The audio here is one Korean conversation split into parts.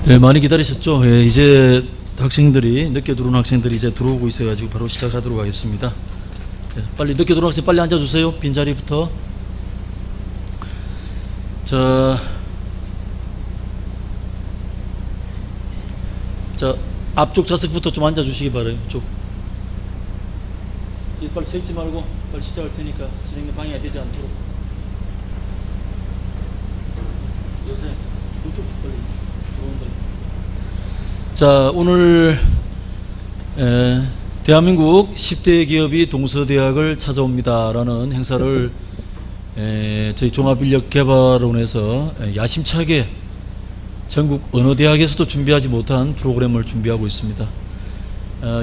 네, 많이 기다리셨죠? 예, 이제 학생들이 늦게 들어온 학생들이 이제 들어오고 있어가지고 바로 시작하도록 하겠습니다. 예, 빨리 늦게 들어온 학생 빨리 앉아주세요. 빈 자리부터. 자, 앞쪽 좌석부터 좀 앉아주시기 바라요. 쪽. 빨리 서 있지 말고 빨리 시작할 테니까 진행에 방해가 되지 않도록. 요새 이쪽 빨리 들어온다. 자, 오늘 대한민국 10대 기업이 동서대학을 찾아옵니다라는 행사를 저희 종합인력개발원에서 야심차게 전국 어느 대학에서도 준비하지 못한 프로그램을 준비하고 있습니다.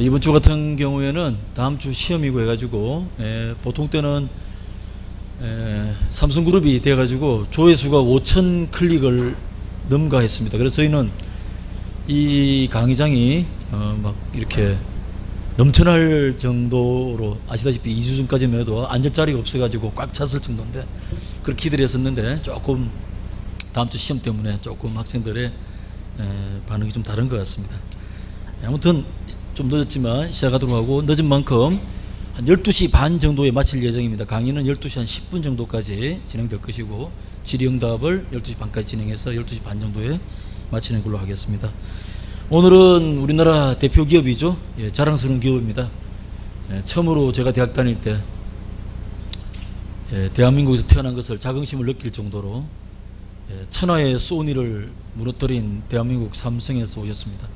이번 주 같은 경우에는 다음 주 시험이고 해가지고 보통 때는 삼성그룹이 돼가지고 조회수가 5,000 클릭을 넘가했습니다. 그래서 저희는 이 강의장이 막 이렇게 넘쳐날 정도로, 아시다시피 2주 전까지만 해도 앉을 자리가 없어가지고 꽉 찼을 정도인데 그렇게 기대를 했었는데 조금 다음 주 시험 때문에 조금 학생들의 반응이 좀 다른 것 같습니다. 아무튼 좀 늦었지만 시작하도록 하고, 늦은 만큼 한 12시 반 정도에 마칠 예정입니다. 강의는 12시 한 10분 정도까지 진행될 것이고 질의응답을 12시 반까지 진행해서 12시 반 정도에 마치는 걸로 하겠습니다. 오늘은 우리나라 대표 기업이죠. 예, 자랑스러운 기업입니다. 처음으로 제가 대학 다닐 때 대한민국에서 태어난 것을 자긍심을 느낄 정도로 천하의 소니를 무너뜨린 대한민국 삼성에서 오셨습니다.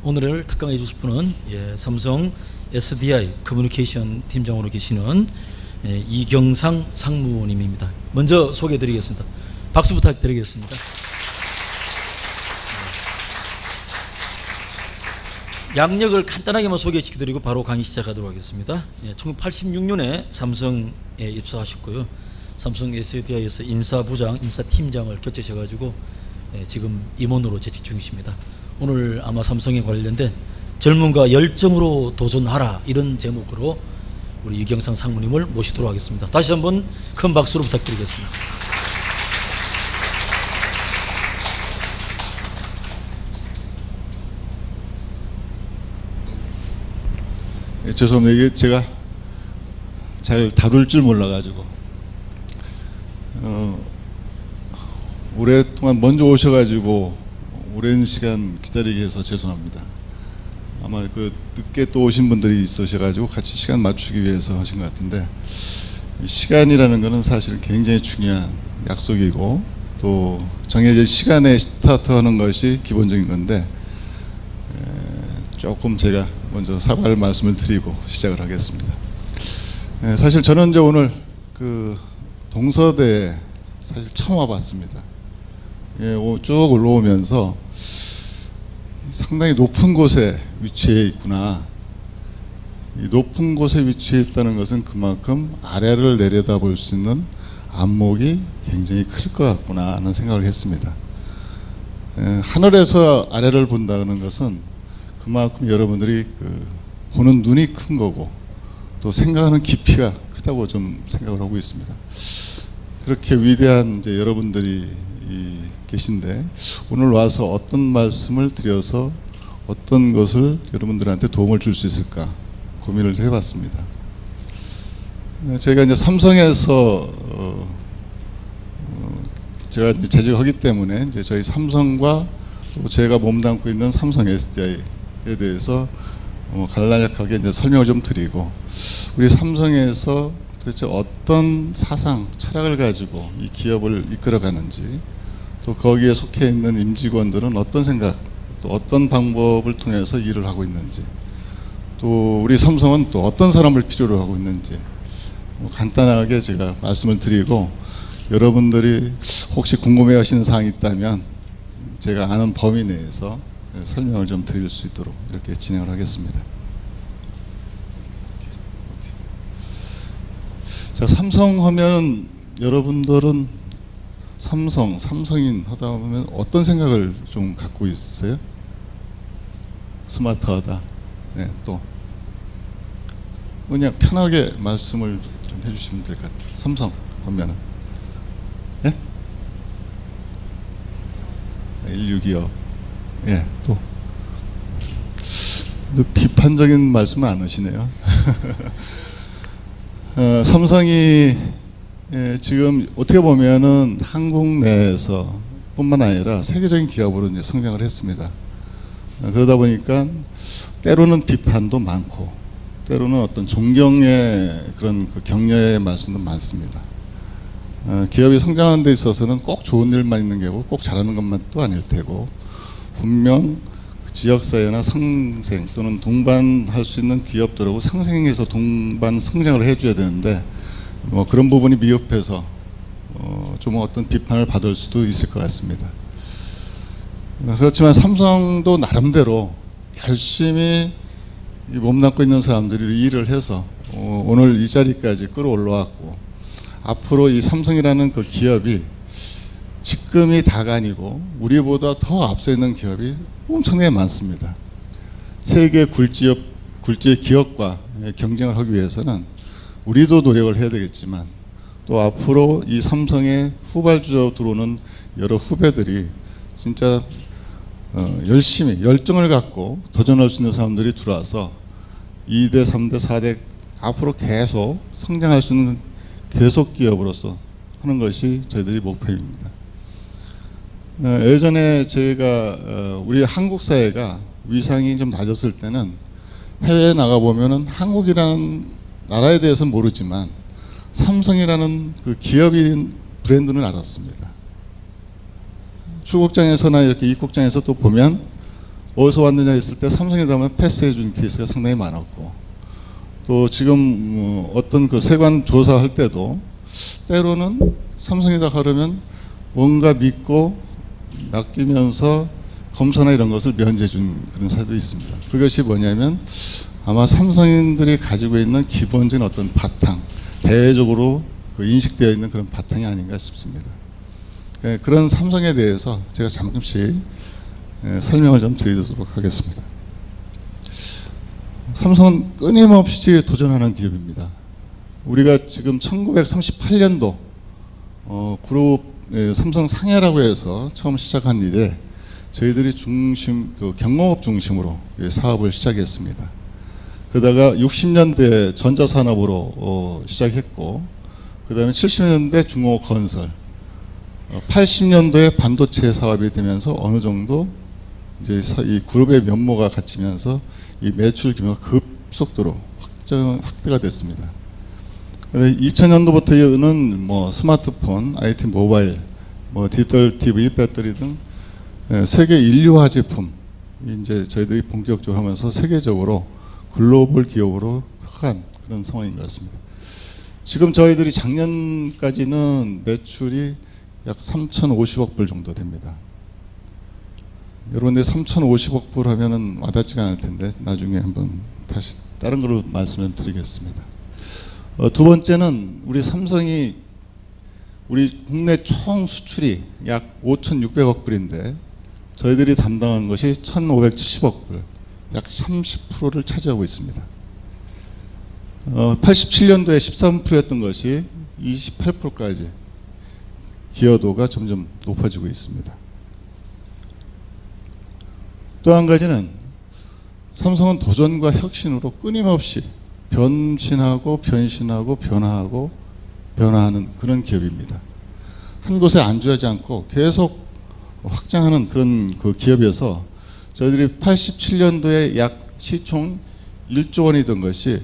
오늘 특강해 주실 분은 삼성 SDI 커뮤니케이션 팀장으로 계시는 이경상 상무님입니다. 먼저 소개해 드리겠습니다. 박수 부탁드리겠습니다. 양력을 간단하게만 소개시켜드리고 바로 강의 시작하도록 하겠습니다. 1986년에 삼성에 입사하셨고요. 삼성 SDI에서 인사부장, 인사팀장을 거치셔가지고 지금 임원으로 재직 중이십니다. 오늘 아마 삼성에 관련된 젊음과 열정으로 도전하라, 이런 제목으로 우리 이경상 상무님을 모시도록 하겠습니다. 다시 한번 큰 박수로 부탁드리겠습니다. 죄송합니다. 이게 제가 잘 다룰 줄 몰라가지고 오랫동안 먼저 오셔가지고 오랜 시간 기다리게 해서 죄송합니다. 아마 그 늦게 또 오신 분들이 있으셔가지고 같이 시간 맞추기 위해서 하신 것 같은데, 이 시간이라는 것은 사실 굉장히 중요한 약속이고 또 정해진 시간에 스타트하는 것이 기본적인 건데, 조금 제가 먼저 사과를 말씀을 드리고 시작을 하겠습니다. 사실 저는 이제 오늘 그 동서대에 사실 처음 와봤습니다. 쭉 올라오면서 상당히 높은 곳에 위치해 있구나. 이 높은 곳에 위치해 있다는 것은 그만큼 아래를 내려다볼 수 있는 안목이 굉장히 클 것 같구나 하는 생각을 했습니다. 하늘에서 아래를 본다는 것은 그만큼 여러분들이 보는 눈이 큰 거고 또 생각하는 깊이가 크다고 좀 생각을 하고 있습니다. 그렇게 위대한 이제 여러분들이 계신데 오늘 와서 어떤 말씀을 드려서 어떤 것을 여러분들한테 도움을 줄 수 있을까 고민을 해봤습니다. 저희가 이제 삼성에서 제가 이제 재직하기 때문에 이제 저희 삼성과 또 제가 몸담고 있는 삼성 SDI에 대해서 간략하게 이제 설명을 좀 드리고, 우리 삼성에서 도대체 어떤 사상, 철학을 가지고 이 기업을 이끌어가는지, 또 거기에 속해 있는 임직원들은 어떤 생각, 또 어떤 방법을 통해서 일을 하고 있는지, 또 우리 삼성은 또 어떤 사람을 필요로 하고 있는지 간단하게 제가 말씀을 드리고, 여러분들이 혹시 궁금해 하시는 사항이 있다면 제가 아는 범위 내에서 설명을 좀 드릴 수 있도록 이렇게 진행을 하겠습니다. 자, 삼성 하면 여러분들은 삼성인 하다 보면 어떤 생각을 좀 갖고 있어요? 스마트하다. 네, 또 그냥 편하게 말씀을 좀 해주시면 될 것 같아요. 삼성 하면은, 예? 인류 기업. 예, 또 비판적인 말씀은 안 하시네요. 삼성이 지금 어떻게 보면은 한국 내에서 뿐만 아니라 세계적인 기업으로 이제 성장을 했습니다. 그러다 보니까 때로는 비판도 많고 때로는 어떤 존경의 그런 그 격려의 말씀도 많습니다. 기업이 성장하는 데 있어서는 꼭 좋은 일만 있는 게 아니고 꼭 잘하는 것만 또 아닐 테고 분명 지역사회나 상생 또는 동반할 수 있는 기업들하고 상생해서 동반 성장을 해줘야 되는데 뭐 그런 부분이 미흡해서 좀 어떤 비판을 받을 수도 있을 것 같습니다. 그렇지만 삼성도 나름대로 열심히 몸담고 있는 사람들이 일을 해서 오늘 이 자리까지 끌어올라왔고 앞으로 이 삼성이라는 그 기업이 지금이 다가 아니고 우리보다 더 앞서 있는 기업이 엄청나게 많습니다. 세계 굴지의 기업과 경쟁을 하기 위해서는 우리도 노력을 해야 되겠지만 또 앞으로 이 삼성의 후발주자로 들어오는 여러 후배들이 진짜 열심히 열정을 갖고 도전할 수 있는 사람들이 들어와서 2대, 3대, 4대 앞으로 계속 성장할 수 있는 계속 기업으로서 하는 것이 저희들이 목표입니다. 예전에 저희가 우리 한국 사회가 위상이 좀 낮았을 때는 해외에 나가보면은 한국이라는 나라에 대해서는 모르지만 삼성이라는 그 기업인 브랜드는 알았습니다. 출국장에서나 이렇게 입국장에서 또 보면 어디서 왔느냐 했을 때 삼성이다 하면 패스해 준 케이스가 상당히 많았고 또 지금 어떤 그 세관 조사할 때도 때로는 삼성이다 그러면 뭔가 믿고 맡기면서 검사나 이런 것을 면제해 준 그런 사례도 있습니다. 그것이 뭐냐면 아마 삼성인들이 가지고 있는 기본적인 어떤 바탕, 대외적으로 그 인식되어 있는 그런 바탕이 아닌가 싶습니다. 그런 삼성에 대해서 제가 잠깐씩 설명을 좀 드리도록 하겠습니다. 삼성은 끊임없이 도전하는 기업입니다. 우리가 지금 1938년도 그룹 삼성 상해라고 해서 처음 시작한 일에 저희들이 그 경공업 중심으로 사업을 시작했습니다. 그러다가 60년대 전자산업으로 시작했고 그 다음에 70년대 중공업 건설 80년도에 반도체 사업이 되면서 어느 정도 이제 이 그룹의 면모가 갖추면서 이 매출 규모가 급속도로 확대가 됐습니다. 2000년도부터는 뭐 스마트폰, IT 모바일, 뭐 디지털 TV, 배터리 등 세계 인류화 제품 이제 저희들이 본격적으로 하면서 세계적으로 글로벌 기업으로 커간 그런 상황인 것 같습니다. 지금 저희들이 작년까지는 매출이 약 3,050억 불 정도 됩니다. 여러분들 3,050억 불 하면은 와닿지가 않을 텐데 나중에 한번 다시 다른 걸로 말씀을 드리겠습니다. 두 번째는 우리 삼성이 우리 국내 총 수출이 약 5,600억 불인데 저희들이 담당한 것이 1,570억 불, 약 30%를 차지하고 있습니다. 87년도에 13%였던 것이 28%까지 기여도가 점점 높아지고 있습니다. 또 한 가지는 삼성은 도전과 혁신으로 끊임없이 변신하고 변화하고 변화하는 그런 기업입니다. 한 곳에 안주하지 않고 계속 확장하는 그런 그 기업이어서 저희들이 87년도에 약 시총 1조 원이던 것이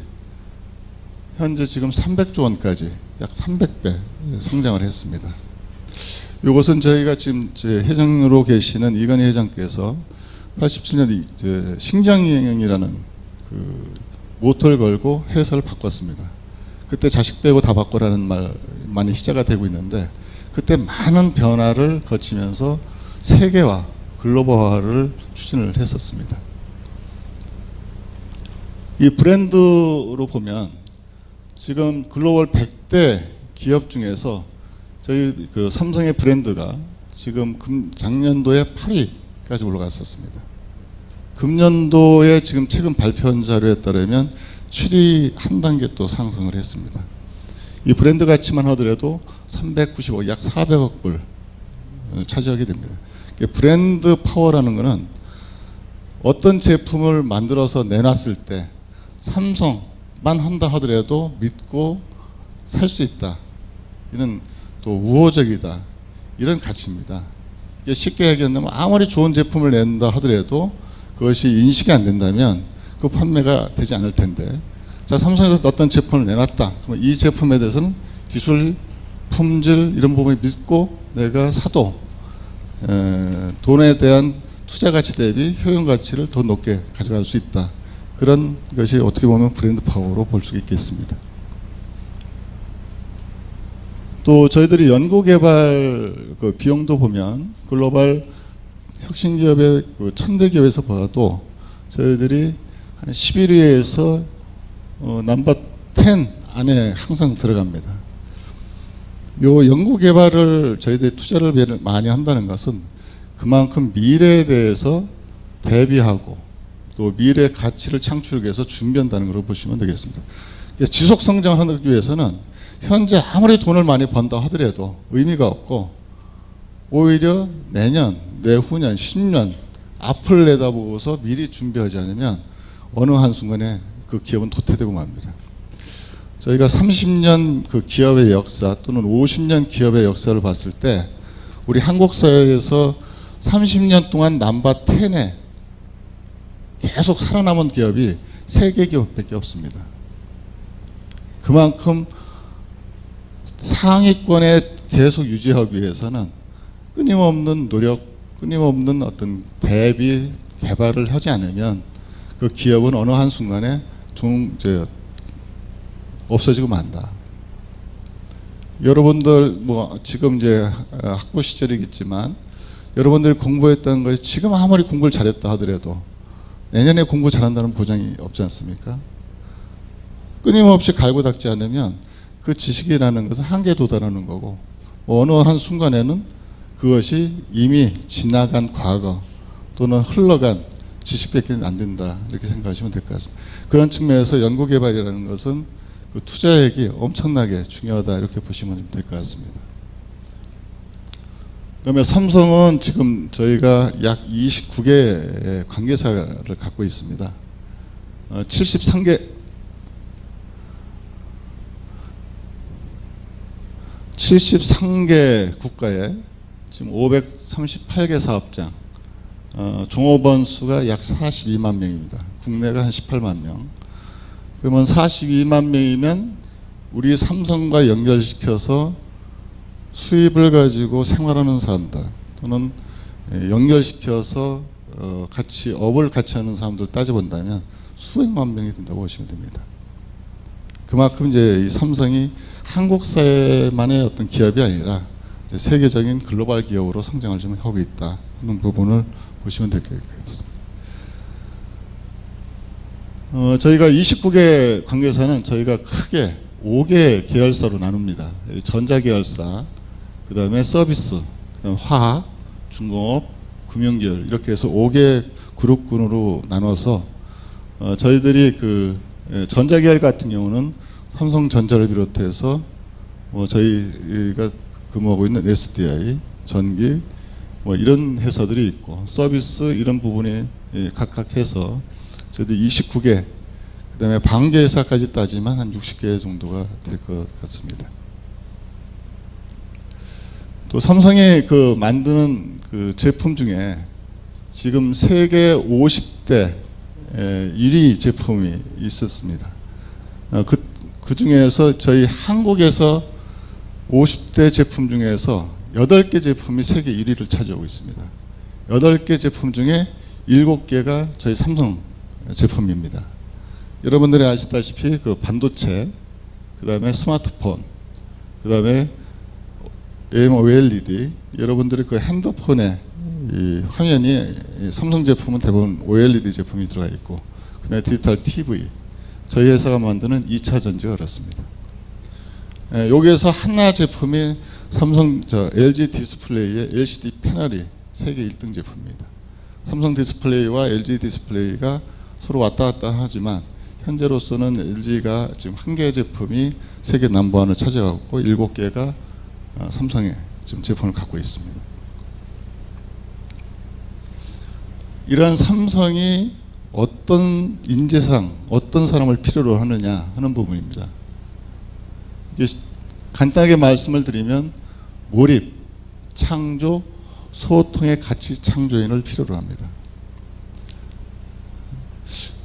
현재 지금 300조 원까지 약 300배 성장을 했습니다. 이것은 저희가 지금 회장으로 계시는 이건희 회장께서 87년 신장이라는 그 모토를 걸고 회사를 바꿨습니다. 그때 자식 빼고 다 바꿔라는 말 많이 시작이 되고 있는데 그때 많은 변화를 거치면서 세계화, 글로벌화를 추진을 했었습니다. 이 브랜드로 보면 지금 글로벌 100대 기업 중에서 저희 그 삼성의 브랜드가 지금 작년도에 8위까지 올라갔었습니다. 금년도에 지금 최근 발표한 자료에 따르면 7위 한 단계 또 상승을 했습니다. 이 브랜드 가치만 하더라도 395억, 약 400억 불 차지하게 됩니다. 브랜드 파워라는 것은 어떤 제품을 만들어서 내놨을 때 삼성만 한다 하더라도 믿고 살 수 있다. 이는 또 우호적이다. 이런 가치입니다. 이게 쉽게 얘기한다면 아무리 좋은 제품을 낸다 하더라도 그것이 인식이 안 된다면 그 판매가 되지 않을 텐데, 자, 삼성에서 어떤 제품을 내놨다. 그러면 이 제품에 대해서는 기술, 품질 이런 부분을 믿고 내가 사도 돈에 대한 투자 가치 대비 효용 가치를 더 높게 가져갈 수 있다. 그런 것이 어떻게 보면 브랜드 파워로 볼 수 있겠습니다. 또 저희들이 연구개발 그 비용도 보면 글로벌 혁신기업의 그 1000대 기업에서 봐도 저희들이 한 11위에서 넘버 10 안에 항상 들어갑니다. 요 연구개발을 저희들이 투자를 많이 한다는 것은 그만큼 미래에 대해서 대비하고 또 미래 가치를 창출하기 위해서 준비한다는 걸로 보시면 되겠습니다. 지속 성장하기 위해서는 현재 아무리 돈을 많이 번다 하더라도 의미가 없고 오히려 내년, 내후년, 10년 앞을 내다보고서 미리 준비하지 않으면 어느 한순간에 그 기업은 도태되고 맙니다. 저희가 30년 그 기업의 역사 또는 50년 기업의 역사를 봤을 때 우리 한국 사회에서 30년 동안 넘버 10에 계속 살아남은 기업이 3개 기업밖에 없습니다. 그만큼 상위권에 계속 유지하기 위해서는 끊임없는 노력, 끊임없는 어떤 대비 개발을 하지 않으면 그 기업은 어느 한순간에 없어지고 만다. 여러분들 뭐 지금 이제 학부 시절이겠지만 여러분들이 공부했다는 것이 지금 아무리 공부를 잘했다 하더라도 내년에 공부 잘한다는 보장이 없지 않습니까? 끊임없이 갈고 닦지 않으면 그 지식이라는 것은 한계에 도달하는 거고 어느 한 순간에는 그것이 이미 지나간 과거 또는 흘러간 지식밖에 안 된다 이렇게 생각하시면 될 것 같습니다. 그런 측면에서 연구개발이라는 것은 그 투자액이 엄청나게 중요하다 이렇게 보시면 될 것 같습니다. 그다음에 삼성은 지금 저희가 약 29개의 관계사를 갖고 있습니다. 73개 국가에 지금 538개 사업장, 종업원 수가 약 42만 명입니다. 국내가 한 18만 명. 그러면 42만 명이면 우리 삼성과 연결시켜서 수입을 가지고 생활하는 사람들 또는 연결시켜서 같이 업을 같이 하는 사람들 따져본다면 수백만 명이 된다고 보시면 됩니다. 그만큼 이제 이 삼성이 한국 사회만의 어떤 기업이 아니라 이제 세계적인 글로벌 기업으로 성장을 좀 하고 있다 하는 부분을 보시면 될 것 같습니다. 저희가 29개 관계사는 저희가 크게 5개 계열사로 나눕니다. 전자계열사, 그 다음에 서비스, 그다음에 화학, 중공업, 금융계열 이렇게 해서 5개 그룹군으로 나눠서 저희들이 그 전자계열 같은 경우는 삼성전자를 비롯해서 저희가 근무하고 있는 SDI, 전기 이런 회사들이 있고 서비스 이런 부분이 각각 해서 저희들 29개 그 다음에 방계회사까지 따지면 한 60개 정도가 될 것 같습니다. 또 삼성이 그 만드는 그 제품 중에 지금 세계 50대 1위 제품이 있었습니다. 그 중에서 저희 한국에서 50대 제품 중에서 8개 제품이 세계 1위를 차지하고 있습니다. 8개 제품 중에 7개가 저희 삼성 제품입니다. 여러분들이 아시다시피 그 반도체, 그 다음에 스마트폰, 그 다음에 OLED, 여러분들이 그 핸드폰에 이 화면이 삼성 제품은 대부분 OLED 제품이 들어가 있고, 그 다음에 디지털 TV, 저희 회사가 만드는 2차 전지가 그렇습니다. 여기에서 하나 제품이 삼성 LG 디스플레이의 LCD 패널이 세계 1등 제품입니다. 삼성 디스플레이와 LG 디스플레이가 서로 왔다 갔다 하지만 현재로서는 LG가 지금 한 개 제품이 세계 넘버원을 차지하고 7개가 삼성의 지금 제품을 갖고 있습니다. 이러한 삼성이 어떤 인재상, 어떤 사람을 필요로 하느냐 하는 부분입니다. 간단하게 말씀을 드리면 몰입, 창조, 소통의 가치 창조인을 필요로 합니다.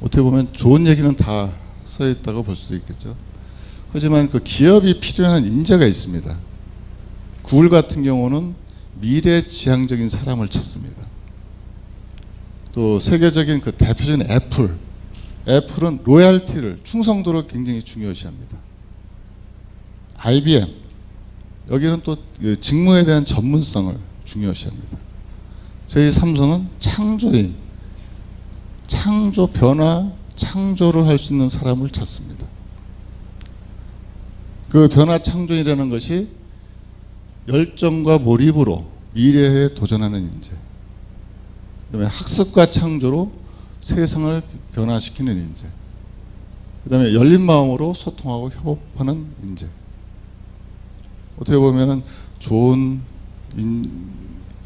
어떻게 보면 좋은 얘기는 다 써 있다고 볼 수도 있겠죠. 하지만 그 기업이 필요한 인재가 있습니다. 구글 같은 경우는 미래지향적인 사람을 찾습니다. 또 세계적인 그 대표적인 애플은 로얄티를, 충성도를 굉장히 중요시합니다. IBM, 여기는 또 직무에 대한 전문성을 중요시합니다. 저희 삼성은 창조인, 창조, 변화, 창조를 할 수 있는 사람을 찾습니다. 그 변화 창조인이라는 것이 열정과 몰입으로 미래에 도전하는 인재, 그다음에 학습과 창조로 세상을 변화시키는 인재, 그다음에 열린 마음으로 소통하고 협업하는 인재. 어떻게 보면은 좋은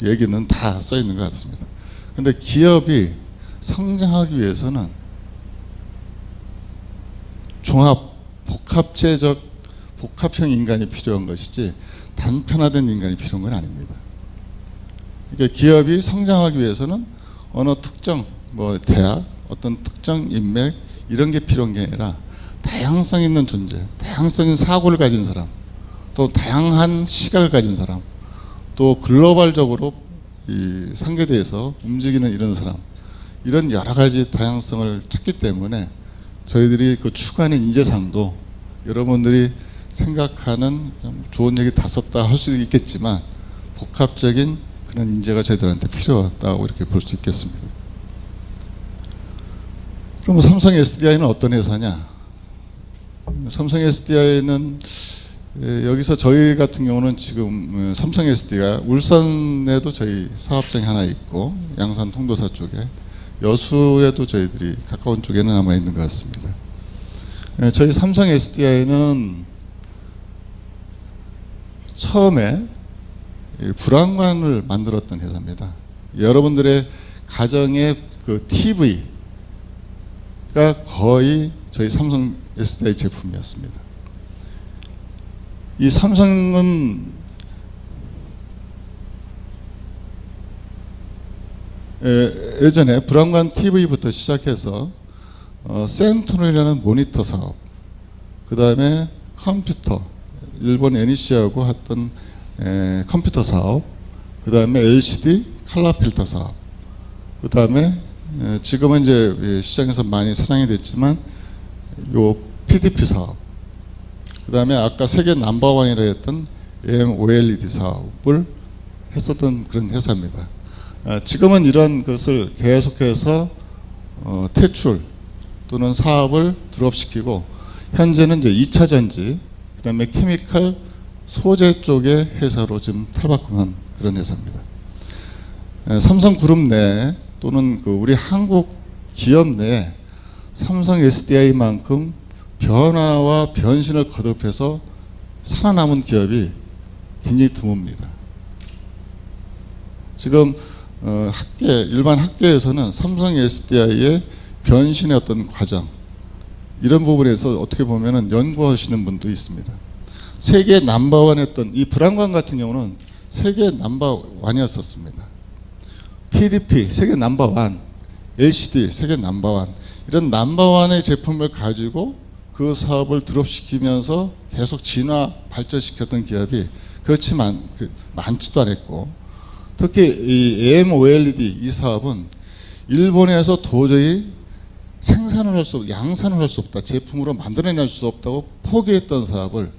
얘기는 다 써 있는 것 같습니다. 근데 기업이 성장하기 위해서는 복합형 인간이 필요한 것이지 단편화된 인간이 필요한 건 아닙니다. 그러니까 기업이 성장하기 위해서는 어느 특정 대학, 어떤 특정 인맥 이런 게 필요한 게 아니라 다양성 있는 존재, 다양성인 사고를 가진 사람, 또 다양한 시각을 가진 사람, 또 글로벌적으로 이 상계대에서 움직이는 이런 사람, 이런 여러 가지 다양성을 찾기 때문에 저희들이 그 추구하는 인재상도 여러분들이 생각하는 좋은 얘기 다 썼다 할 수도 있겠지만 복합적인 그런 인재가 저희들한테 필요하다고 이렇게 볼 수 있겠습니다. 그럼 삼성 SDI는 어떤 회사냐? 삼성 SDI는 여기서 저희 같은 경우는 지금 삼성 SDI가 울산에도 저희 사업장이 하나 있고 양산 통도사 쪽에, 여수에도 저희들이 가까운 쪽에는 아마 있는 것 같습니다. 저희 삼성 SDI는 처음에 불안관을 만들었던 회사입니다. 여러분들의 가정의 그 TV가 거의 저희 삼성 SDI 제품이었습니다. 이 삼성은 예전에 브라운관 TV부터 시작해서 센토널이라는 모니터 사업, 그 다음에 컴퓨터, 일본 NEC하고 했던 컴퓨터 사업, 그 다음에 LCD 컬러 필터 사업, 그 다음에 지금은 이제 시장에서 많이 사장이 됐지만 요 PDP 사업, 그 다음에 아까 세계 넘버원이라 했던 OLED 사업을 했었던 그런 회사입니다. 지금은 이런 것을 계속해서 퇴출 또는 사업을 드롭시키고 현재는 이제 2차 전지, 그 다음에 케미칼 소재 쪽의 회사로 지금 탈바꿈한 그런 회사입니다. 삼성그룹 내 또는 그 우리 한국 기업 내에 삼성 SDI만큼 변화와 변신을 거듭해서 살아남은 기업이 굉장히 드뭅니다. 지금 일반 학계에서는 삼성 SDI의 변신의 어떤 과정, 이런 부분에서 어떻게 보면은 연구하시는 분도 있습니다. 세계 넘버원 했던 이 불안관 같은 경우는 세계 넘버원이었었습니다. PDP 세계 넘버원, LCD 세계 넘버원, 이런 넘버원의 제품을 가지고 그 사업을 드롭시키면서 계속 진화 발전시켰던 기업이 그렇지만 많지도 않았고, 특히 이 AMOLED 이 사업은 일본에서 도저히 생산을 할 수, 양산을 할 수 없다, 제품으로 만들어낼 수 없다고 포기했던 사업을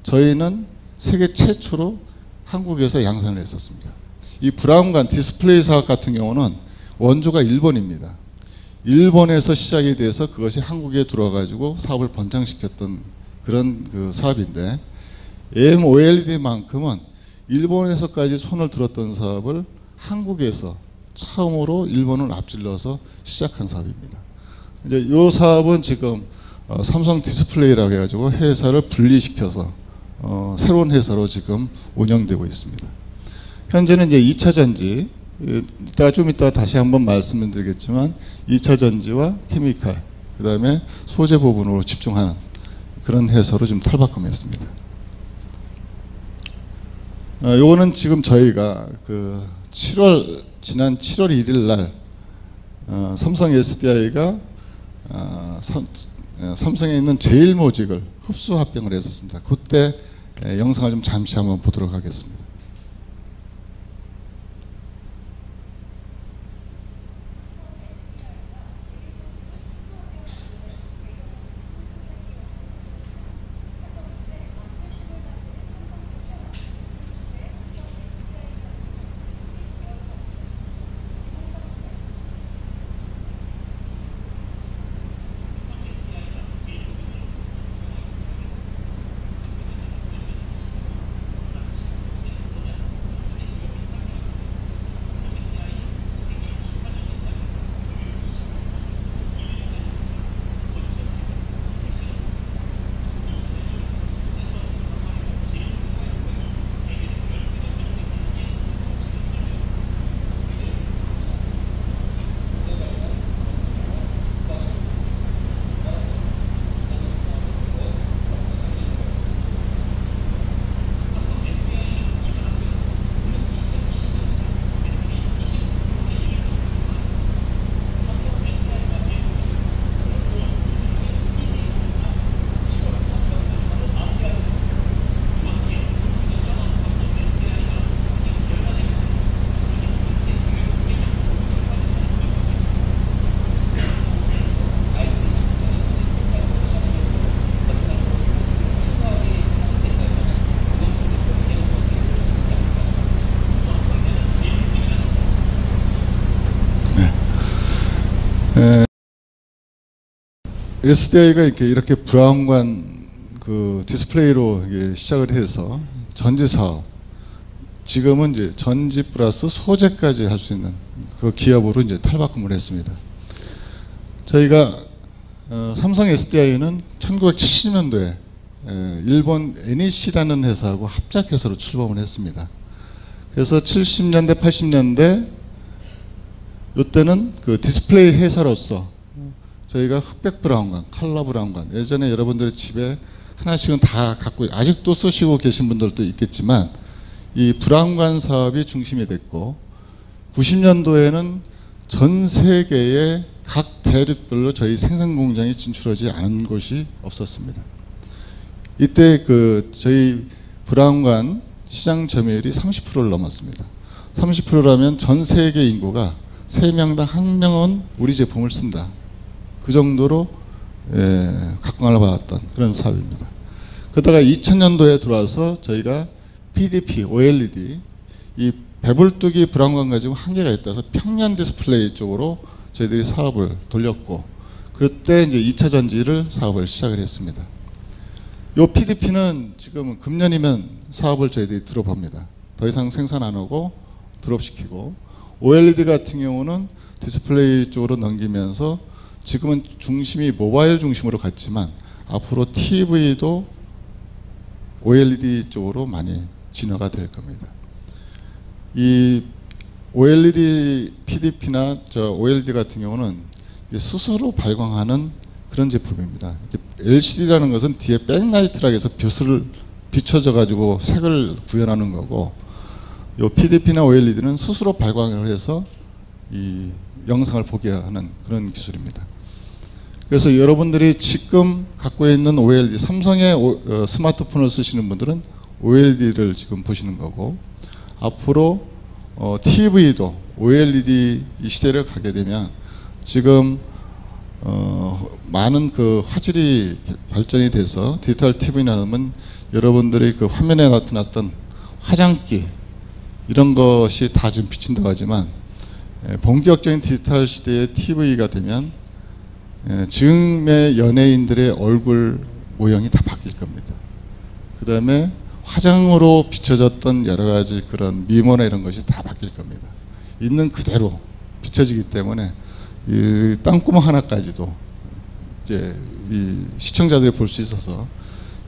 저희는 세계 최초로 한국에서 양산을 했었습니다. 이 브라운관 디스플레이 사업 같은 경우는 원조가 일본입니다. 일본에서 시작이 돼서 그것이 한국에 들어와가지고 사업을 번창시켰던 그런 그 사업인데, AMOLED만큼은 일본에서까지 손을 들었던 사업을 한국에서 처음으로 일본을 앞질러서 시작한 사업입니다. 이제 이 사업은 지금 삼성 디스플레이라고 해가지고 회사를 분리시켜서 새로운 회사로 지금 운영되고 있습니다. 현재는 이제 2차 전지, 이따가 좀 이따가 다시 한번 말씀을 드리겠지만 2차 전지와 케미칼, 그 다음에 소재 부분으로 집중하는 그런 회사로 지금 탈바꿈했습니다. 요거는 지금 저희가 그 지난 7월 1일 날 삼성 SDI가 삼성에 있는 제일모직을 흡수 합병을 했었습니다. 그때 영상을 좀 잠시 한번 보도록 하겠습니다. SDI가 이렇게 브라운관 그 디스플레이로 시작을 해서 전지 사업, 지금은 이제 전지 플러스 소재까지 할 수 있는 그 기업으로 이제 탈바꿈을 했습니다. 저희가 삼성 SDI는 1970년도에 일본 NEC라는 회사하고 합작회사로 출범을 했습니다. 그래서 70년대, 80년대 이때는 그 디스플레이 회사로서 저희가 흑백 브라운관, 컬러 브라운관, 예전에 여러분들의 집에 하나씩은 다 갖고 아직도 쓰시고 계신 분들도 있겠지만 이 브라운관 사업이 중심이 됐고 90년도에는 전 세계의 각 대륙별로 저희 생산 공장이 진출하지 않은 곳이 없었습니다. 이때 그 저희 브라운관 시장 점유율이 30%를 넘었습니다. 30%라면 전 세계 인구가 3명당 1명은 우리 제품을 쓴다. 그 정도로 각광을 받았던 그런 사업입니다. 그러다가 2000년도에 들어와서 저희가 PDP, OLED 이 배불뚝이 브라운관 가지고 한계가 있다서 평면 디스플레이 쪽으로 저희들이 사업을 돌렸고 그때 이제 2차 전지를 사업을 시작을 했습니다. 요 PDP는 지금 금년이면 사업을 저희들이 들어봅니다. 더 이상 생산 안 하고 드롭시키고 OLED 같은 경우는 디스플레이 쪽으로 넘기면서 지금은 중심이 모바일 중심으로 갔지만 앞으로 TV도 OLED 쪽으로 많이 진화가 될 겁니다. 이 OLED PDP나 OLED 같은 경우는 스스로 발광하는 그런 제품입니다. LCD라는 것은 뒤에 백라이트라고 해서 벼슬을 비춰져 가지고 색을 구현하는 거고 이 PDP나 OLED는 스스로 발광을 해서 이 영상을 보게 하는 그런 기술입니다. 그래서 여러분들이 지금 갖고 있는 OLED, 삼성의 스마트폰을 쓰시는 분들은 OLED를 지금 보시는 거고 앞으로 TV도 OLED 이 시대를 가게 되면 지금 많은 그 화질이 발전이 돼서 디지털 TV나 하면 여러분들이 그 화면에 나타났던 화장기 이런 것이 다 지금 비친다고 하지만 본격적인 디지털 시대의 TV가 되면 지금의 연예인들의 얼굴 모형이 다 바뀔 겁니다. 그 다음에 화장으로 비춰졌던 여러 가지 그런 미모나 이런 것이 다 바뀔 겁니다. 있는 그대로 비춰지기 때문에 이 땅구멍 하나까지도 이제 이 시청자들이 볼 수 있어서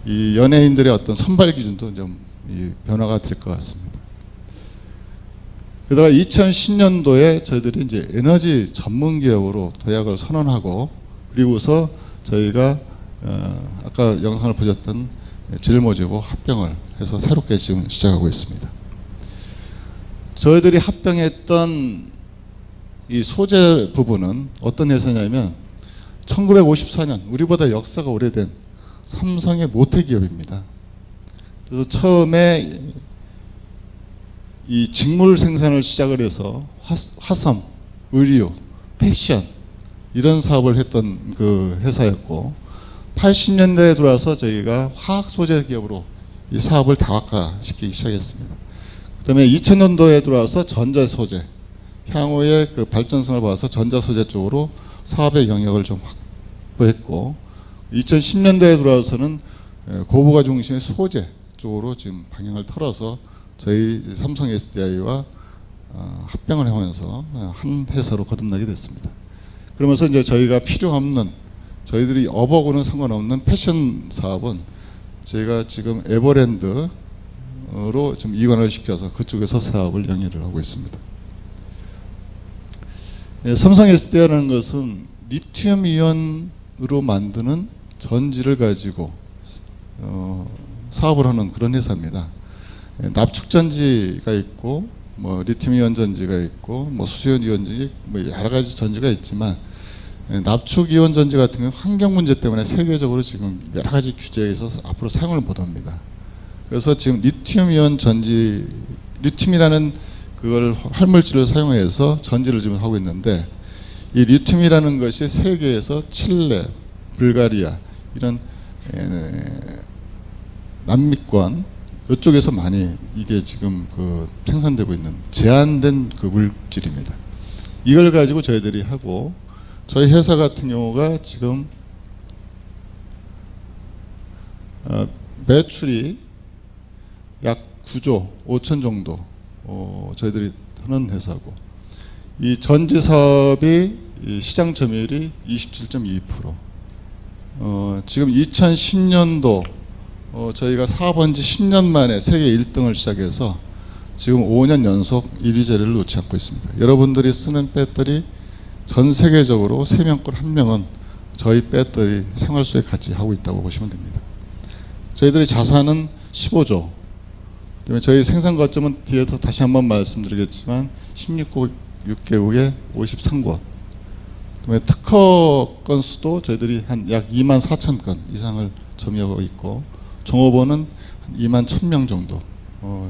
이 연예인들의 어떤 선발 기준도 좀 이 변화가 될 것 같습니다. 그러다가 2010년도에 저희들이 이제 에너지 전문 기업으로 도약을 선언하고, 그리고서 저희가 아까 영상을 보셨던 질모지고 합병을 해서 새롭게 지금 시작하고 있습니다. 저희들이 합병했던 이 소재 부분은 어떤 회사냐면 1954년 우리보다 역사가 오래된 삼성의 모태 기업입니다. 그래서 처음에 이 직물 생산을 시작을 해서 화성, 의류, 패션 이런 사업을 했던 그 회사였고, 80년대에 들어와서 저희가 화학 소재 기업으로 이 사업을 다각화시키기 시작했습니다. 그다음에 2000년도에 들어와서 전자 소재, 향후의 그 발전성을 봐서 전자 소재 쪽으로 사업의 영역을 좀 확보했고, 2010년대에 들어와서는 고부가 중심의 소재 쪽으로 지금 방향을 틀어서 저희 삼성 SDI와 합병을 하면서 한 회사로 거듭나게 됐습니다. 그러면서 이제 저희가 필요 없는, 저희들이 업하고는 상관없는 패션 사업은 저희가 지금 에버랜드로 좀 이관을 시켜서 그쪽에서 사업을 영위를 하고 있습니다. 삼성 SDI라는 것은 리튬 이온으로 만드는 전지를 가지고 사업을 하는 그런 회사입니다. 납축 전지가 있고, 뭐 리튬 이온 전지가 있고, 뭐 수소이온 이온 전지, 뭐 여러 가지 전지가 있지만, 납축 이온 전지 같은 경우 환경 문제 때문에 세계적으로 지금 여러 가지 규제에 있어서 앞으로 사용을 못합니다. 그래서 지금 리튬 이온 전지, 리튬이라는 그걸 활물질을 사용해서 전지를 지금 하고 있는데, 이 리튬이라는 것이 세계에서 칠레, 불가리아 이런 남미권 이쪽에서 많이 이게 지금 그 생산되고 있는 제한된 그 물질입니다. 이걸 가지고 저희들이 하고, 저희 회사 같은 경우가 지금 매출이 약 9조 5천 정도 저희들이 하는 회사고, 이 전지 사업이 이 시장 점유율이 27.2%. 지금 2010년도 저희가 사업한 지 10년 만에 세계 1등을 시작해서 지금 5년 연속 1위 자리를 놓지 않고 있습니다. 여러분들이 쓰는 배터리 전 세계적으로 3명꼴 1명은 저희 배터리 생활소에 같이 하고 있다고 보시면 됩니다. 저희들이 자산은 15조. 저희 생산 거점은 뒤에서 다시 한번 말씀드리겠지만 16개국에 53곳. 특허 건수도 저희들이 한 약 2만 4천 건 이상을 점유하고 있고, 종업원은 한 2만 1,000명 정도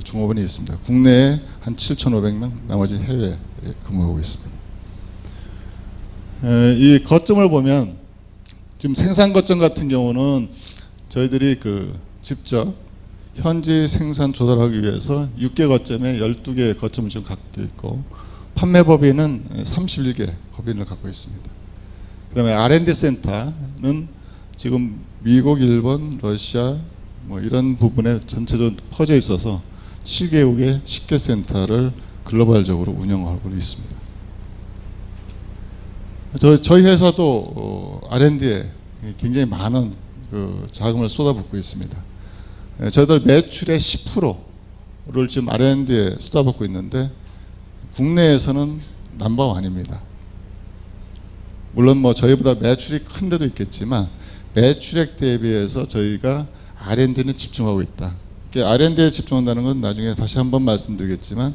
종업원이 있습니다. 국내에 한 7,500명, 나머지 해외에 근무하고 있습니다. 이 거점을 보면 지금 생산 거점 같은 경우는 저희들이 그 직접 현지 생산 조달하기 위해서 6개 거점에 12개 거점을 지금 갖고 있고, 판매 법인은 31개 법인을 갖고 있습니다. 그 다음에 R&D 센터는 지금 미국, 일본, 러시아 뭐 이런 부분에 전체적으로 퍼져 있어서 7개국의 10개 센터를 글로벌적으로 운영하고 있습니다. 저희 회사도 R&D에 굉장히 많은 그 자금을 쏟아붓고 있습니다. 저희들 매출의 10%를 지금 R&D에 쏟아붓고 있는데, 국내에서는 넘버원입니다. 물론 뭐 저희보다 매출이 큰 데도 있겠지만 매출액 대비해서 저희가 R&D는 집중하고 있다. R&D에 집중한다는 건 나중에 다시 한번 말씀드리겠지만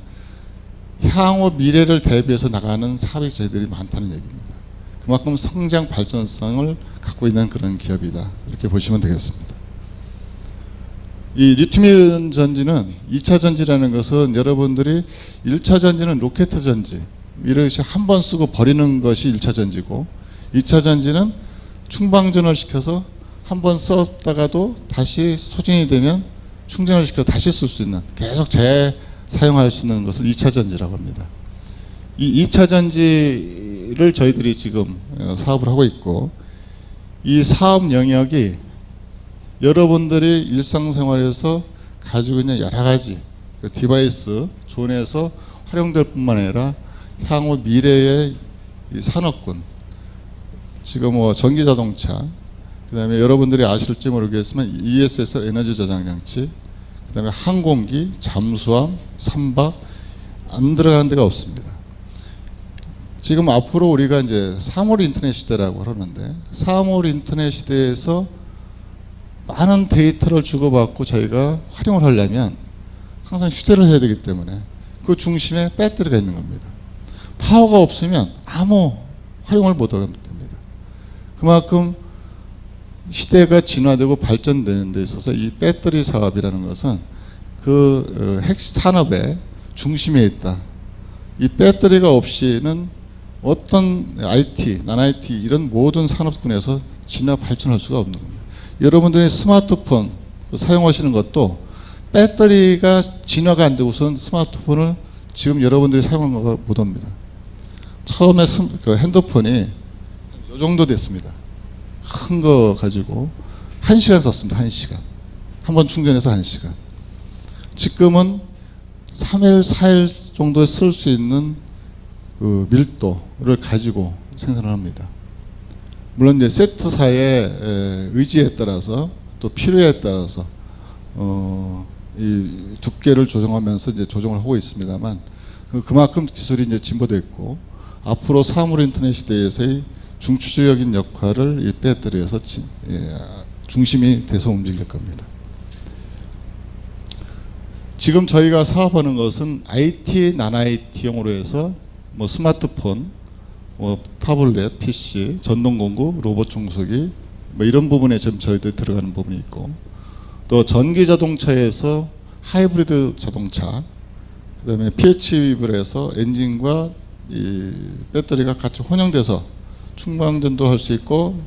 향후 미래를 대비해서 나가는 사업이 저희들이 많다는 얘기입니다. 그만큼 성장 발전성을 갖고 있는 그런 기업이다. 이렇게 보시면 되겠습니다. 이 리튬이온 전지는 2차 전지라는 것은 여러분들이 1차 전지는 로켓 전지, 이것이 한 번 쓰고 버리는 것이 1차 전지고, 2차 전지는 충방전을 시켜서 한 번 썼다가도 다시 소진이 되면 충전을 시켜 다시 쓸 수 있는, 계속 재사용할 수 있는 것을 2차 전지라고 합니다. 이 2차 전지를 저희들이 지금 사업을 하고 있고, 이 사업 영역이 여러분들이 일상생활에서 가지고 있는 여러 가지 디바이스 존에서 활용될 뿐만 아니라 향후 미래의 이 산업군, 지금 뭐 전기자동차, 그 다음에 여러분들이 아실지 모르겠지만 ESS 에너지 저장 장치, 그 다음에 항공기, 잠수함, 선박, 안 들어가는 데가 없습니다. 지금 앞으로 우리가 이제 3월 인터넷 시대라고 그러는데 3월 인터넷 시대에서 많은 데이터를 주고받고 저희가 활용을 하려면 항상 휴대를 해야 되기 때문에 그 중심에 배터리가 있는 겁니다. 파워가 없으면 아무 활용을 못하게 됩니다. 그만큼 시대가 진화되고 발전되는 데 있어서 이 배터리 사업이라는 것은 그 핵 산업의 중심에 있다. 이 배터리가 없이는 어떤 IT, non-IT 이런 모든 산업군에서 진화 발전할 수가 없는 겁니다. 여러분들이 스마트폰 사용하시는 것도 배터리가 진화가 안 되고선 스마트폰을 지금 여러분들이 사용하는 거 못 합니다. 처음에 그 핸드폰이 이 정도 됐습니다. 큰 거 가지고 1시간 썼습니다. 1시간. 한 번 충전해서 1시간. 지금은 3일, 4일 정도에 쓸 수 있는 그 밀도를 가지고 생산을 합니다. 물론 이제 세트사의 의지에 따라서 또 필요에 따라서 이 두께를 조정하면서 이제 조정을 하고 있습니다만 그만큼 기술이 이제 진보됐고 앞으로 사물 인터넷 시대에서의 중추적인 역할을 이 배터리에서 중심이 돼서 움직일 겁니다. 지금 저희가 사업하는 것은 IT, non-IT용으로 해서 뭐 스마트폰, 뭐 타블렛, PC, 전동공구, 로봇 청소기 뭐 이런 부분에 지금 저희들이 들어가는 부분이 있고 또 전기 자동차에서 하이브리드 자동차, 그다음에 PHEV를 해서 엔진과 이 배터리가 같이 혼용돼서 충방전도 할 수 있고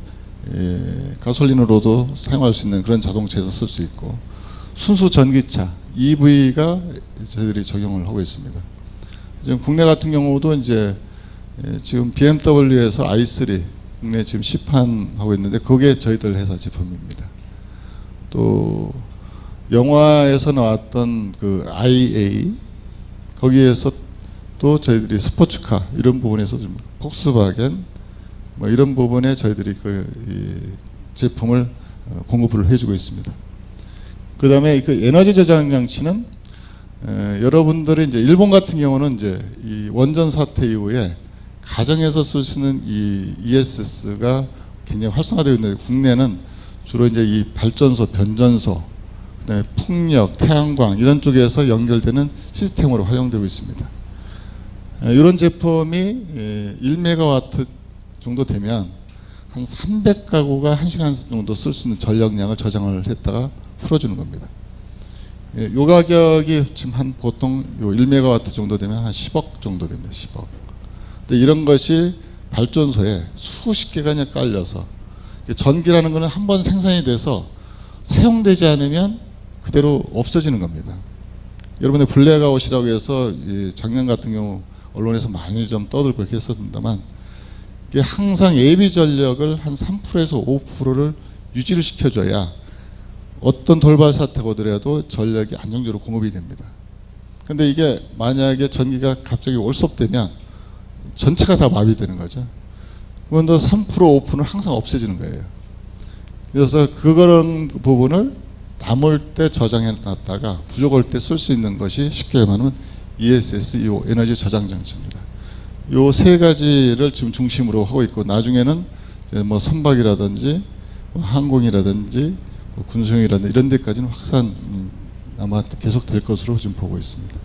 가솔린으로도 사용할 수 있는 그런 자동차에서 쓸 수 있고 순수 전기차 EV가 저희들이 적용을 하고 있습니다. 지금 국내 같은 경우도 이제 지금 BMW에서 i3 국내 지금 시판하고 있는데 그게 저희들 회사 제품입니다. 또 영화에서 나왔던 그 IA 거기에서 또 저희들이 스포츠카 이런 부분에서 좀 폭스바겐 뭐 이런 부분에 저희들이 그 제품을 공급을 해주고 있습니다. 그 다음에 그 에너지 저장 장치는 여러분들이 이제 일본 같은 경우는 이제 이 원전 사태 이후에 가정에서 쓸 수 있는 이 ESS가 굉장히 활성화되어 있는데 국내는 주로 이제 이 발전소, 변전소, 그다음에 풍력, 태양광 이런 쪽에서 연결되는 시스템으로 활용되고 있습니다. 이런 제품이 1메가와트 정도 되면 한 300가구가 1시간 정도 쓸 수 있는 전력량을 저장을 했다가 풀어주는 겁니다. 요 가격이 지금 한 보통 요 1메가와트 정도 되면 한 10억 정도 됩니다. 10억. 근데 이런 것이 발전소에 수십 개가 그냥 깔려서 전기라는 것은 한 번 생산이 돼서 사용되지 않으면 그대로 없어지는 겁니다. 여러분의 블랙아웃이라고 해서 작년 같은 경우 언론에서 많이 좀 떠들고 그렇게 했었습니다만 이게 항상 예비 전력을 한 3%에서 5%를 유지를 시켜줘야 어떤 돌발 사태가 오더라도 전력이 안정적으로 공급이 됩니다. 근데 이게 만약에 전기가 갑자기 올섭되면 전체가 다 마비되는 거죠. 그런데 3% 5%는 항상 없어지는 거예요. 그래서 그런 부분을 남을 때 저장해 놨다가 부족할 때 쓸 수 있는 것이 쉽게 말하면 ESS, 이 에너지 저장 장치입니다. 요 세 가지를 지금 중심으로 하고 있고 나중에는 이제 뭐 선박이라든지 뭐 항공이라든지 뭐 군수용이라든지 이런 데까지는 확산 아마 계속 될 것으로 지금 보고 있습니다.